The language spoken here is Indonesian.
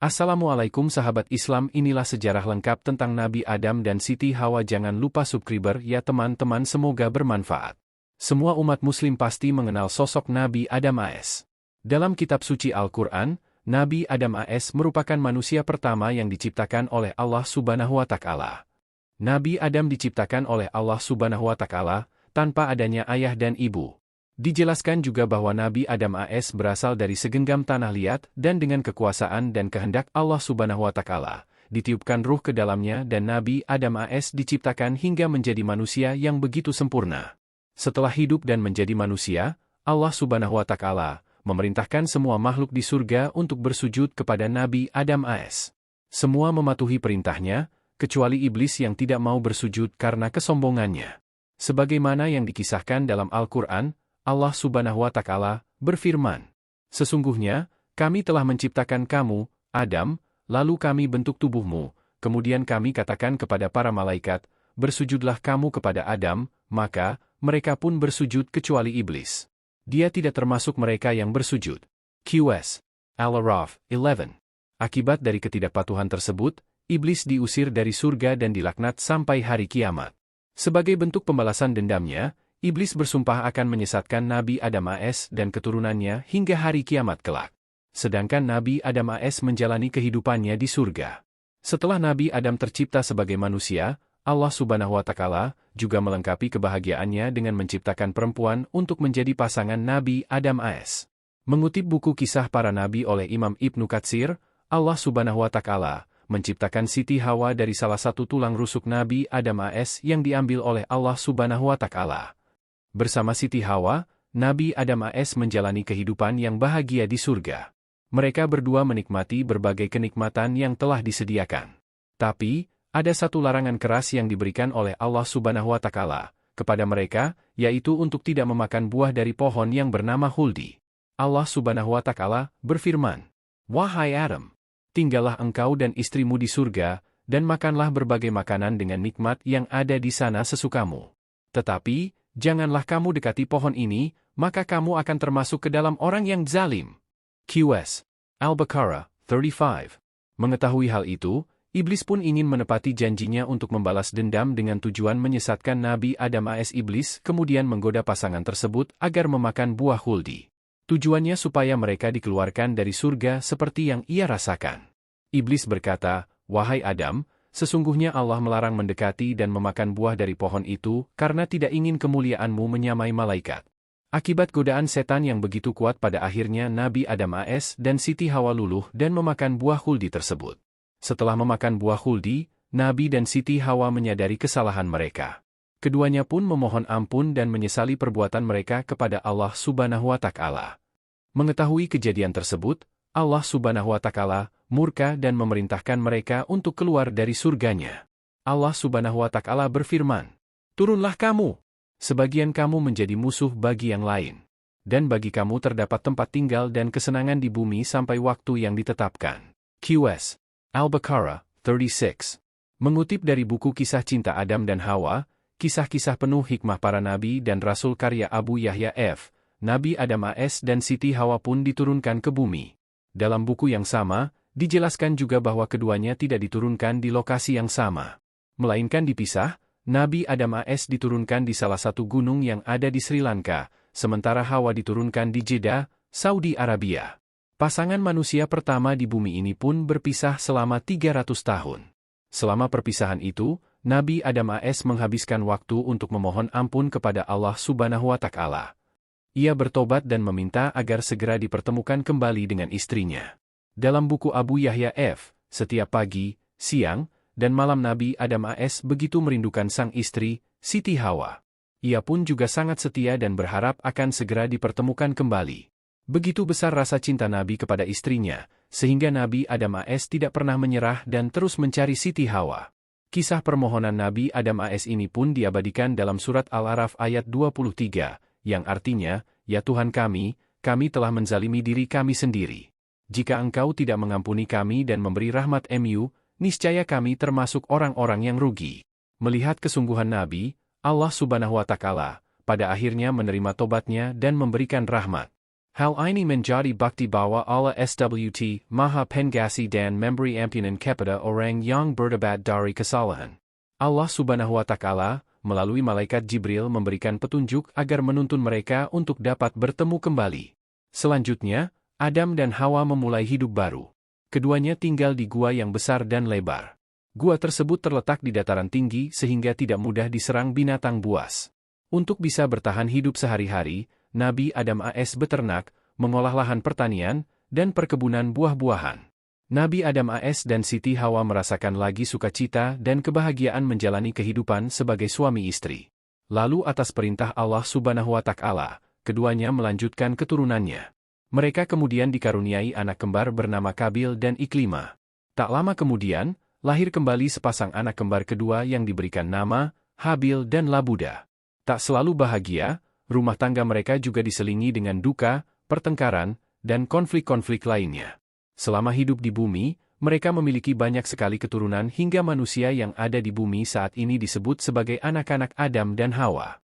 Assalamualaikum sahabat Islam, inilah sejarah lengkap tentang Nabi Adam dan Siti Hawa. Jangan lupa subscribe ya teman-teman, semoga bermanfaat. Semua umat muslim pasti mengenal sosok Nabi Adam AS. Dalam kitab suci Al-Quran, Nabi Adam AS merupakan manusia pertama yang diciptakan oleh Allah Subhanahu wa Ta'ala. Nabi Adam diciptakan oleh Allah Subhanahu wa Ta'ala tanpa adanya ayah dan ibu. Dijelaskan juga bahwa Nabi Adam AS berasal dari segenggam tanah liat dan dengan kekuasaan dan kehendak Allah Subhanahu wa Ta'ala, ditiupkan ruh ke dalamnya dan Nabi Adam AS diciptakan hingga menjadi manusia yang begitu sempurna. Setelah hidup dan menjadi manusia, Allah Subhanahu wa Ta'ala memerintahkan semua makhluk di surga untuk bersujud kepada Nabi Adam AS. Semua mematuhi perintahnya, kecuali iblis yang tidak mau bersujud karena kesombongannya. Sebagaimana yang dikisahkan dalam Al-Quran, Allah Subhanahu wa Ta'ala berfirman, "Sesungguhnya, kami telah menciptakan kamu, Adam, lalu kami bentuk tubuhmu, kemudian kami katakan kepada para malaikat, bersujudlah kamu kepada Adam, maka mereka pun bersujud kecuali iblis. Dia tidak termasuk mereka yang bersujud." QS Al-Araf 11. Akibat dari ketidakpatuhan tersebut, iblis diusir dari surga dan dilaknat sampai hari kiamat. Sebagai bentuk pembalasan dendamnya, iblis bersumpah akan menyesatkan Nabi Adam AS dan keturunannya hingga hari kiamat kelak. Sedangkan Nabi Adam AS menjalani kehidupannya di surga. Setelah Nabi Adam tercipta sebagai manusia, Allah Subhanahu wa Ta'ala juga melengkapi kebahagiaannya dengan menciptakan perempuan untuk menjadi pasangan Nabi Adam AS. Mengutip buku Kisah Para Nabi oleh Imam Ibnu Katsir, Allah Subhanahu wa Ta'ala menciptakan Siti Hawa dari salah satu tulang rusuk Nabi Adam AS yang diambil oleh Allah Subhanahu wa Ta'ala. Bersama Siti Hawa, Nabi Adam AS menjalani kehidupan yang bahagia di surga. Mereka berdua menikmati berbagai kenikmatan yang telah disediakan. Tapi, ada satu larangan keras yang diberikan oleh Allah Subhanahu wa Ta'ala kepada mereka, yaitu untuk tidak memakan buah dari pohon yang bernama Huldi. Allah Subhanahu wa Ta'ala berfirman, "Wahai Adam, tinggallah engkau dan istrimu di surga, dan makanlah berbagai makanan dengan nikmat yang ada di sana sesukamu. Tetapi, janganlah kamu dekati pohon ini, maka kamu akan termasuk ke dalam orang yang zalim." QS Al-Baqarah 35. Mengetahui hal itu, iblis pun ingin menepati janjinya untuk membalas dendam dengan tujuan menyesatkan Nabi Adam AS. Iblis kemudian menggoda pasangan tersebut agar memakan buah Huldi. Tujuannya supaya mereka dikeluarkan dari surga seperti yang ia rasakan. Iblis berkata, "Wahai Adam, sesungguhnya Allah melarang mendekati dan memakan buah dari pohon itu karena tidak ingin kemuliaanmu menyamai malaikat." Akibat godaan setan yang begitu kuat, pada akhirnya Nabi Adam AS dan Siti Hawa luluh dan memakan buah Huldi tersebut. Setelah memakan buah Huldi, Nabi dan Siti Hawa menyadari kesalahan mereka. Keduanya pun memohon ampun dan menyesali perbuatan mereka kepada Allah Subhanahu wa Ta'ala. Mengetahui kejadian tersebut, Allah Subhanahu wa Ta'ala murka dan memerintahkan mereka untuk keluar dari surganya. Allah Subhanahu wa Ta'ala berfirman, "Turunlah kamu. Sebagian kamu menjadi musuh bagi yang lain. Dan bagi kamu terdapat tempat tinggal dan kesenangan di bumi sampai waktu yang ditetapkan." QS Al-Baqarah 36. Mengutip dari buku Kisah Cinta Adam dan Hawa, kisah-kisah penuh hikmah para nabi dan rasul karya Abu Yahya F., Nabi Adam AS dan Siti Hawa pun diturunkan ke bumi. Dalam buku yang sama, dijelaskan juga bahwa keduanya tidak diturunkan di lokasi yang sama, melainkan dipisah. Nabi Adam AS diturunkan di salah satu gunung yang ada di Sri Lanka, sementara Hawa diturunkan di Jeddah, Saudi Arabia. Pasangan manusia pertama di bumi ini pun berpisah selama 300 tahun. Selama perpisahan itu, Nabi Adam AS menghabiskan waktu untuk memohon ampun kepada Allah Subhanahu wa Ta'ala. Ia bertobat dan meminta agar segera dipertemukan kembali dengan istrinya. Dalam buku Abu Yahya F., setiap pagi, siang, dan malam Nabi Adam AS begitu merindukan sang istri, Siti Hawa. Ia pun juga sangat setia dan berharap akan segera dipertemukan kembali. Begitu besar rasa cinta Nabi kepada istrinya, sehingga Nabi Adam AS tidak pernah menyerah dan terus mencari Siti Hawa. Kisah permohonan Nabi Adam AS ini pun diabadikan dalam surat Al-Araf ayat 23, yang artinya, "Ya Tuhan kami telah menzalimi diri kami sendiri. Jika Engkau tidak mengampuni kami dan memberi rahmat niscaya kami termasuk orang-orang yang rugi." Melihat kesungguhan Nabi, Allah Subhanahu wa Ta'ala pada akhirnya menerima tobatnya dan memberikan rahmat. Hal ini menjadi bukti bahwa Allah SWT Maha Pengasih dan memberi ampunan kepada orang yang bertobat dari kesalahan. Allah Subhanahu wa Ta'ala melalui malaikat Jibril memberikan petunjuk agar menuntun mereka untuk dapat bertemu kembali. Selanjutnya, Adam dan Hawa memulai hidup baru. Keduanya tinggal di gua yang besar dan lebar. Gua tersebut terletak di dataran tinggi sehingga tidak mudah diserang binatang buas. Untuk bisa bertahan hidup sehari-hari, Nabi Adam AS beternak, mengolah lahan pertanian, dan perkebunan buah-buahan. Nabi Adam AS dan Siti Hawa merasakan lagi sukacita dan kebahagiaan menjalani kehidupan sebagai suami istri. Lalu atas perintah Allah Subhanahu wa Ta'ala, keduanya melanjutkan keturunannya. Mereka kemudian dikaruniai anak kembar bernama Kabil dan Iklima. Tak lama kemudian, lahir kembali sepasang anak kembar kedua yang diberikan nama Habil dan Labuda. Tak selalu bahagia, rumah tangga mereka juga diselingi dengan duka, pertengkaran, dan konflik-konflik lainnya. Selama hidup di bumi, mereka memiliki banyak sekali keturunan hingga manusia yang ada di bumi saat ini disebut sebagai anak-anak Adam dan Hawa.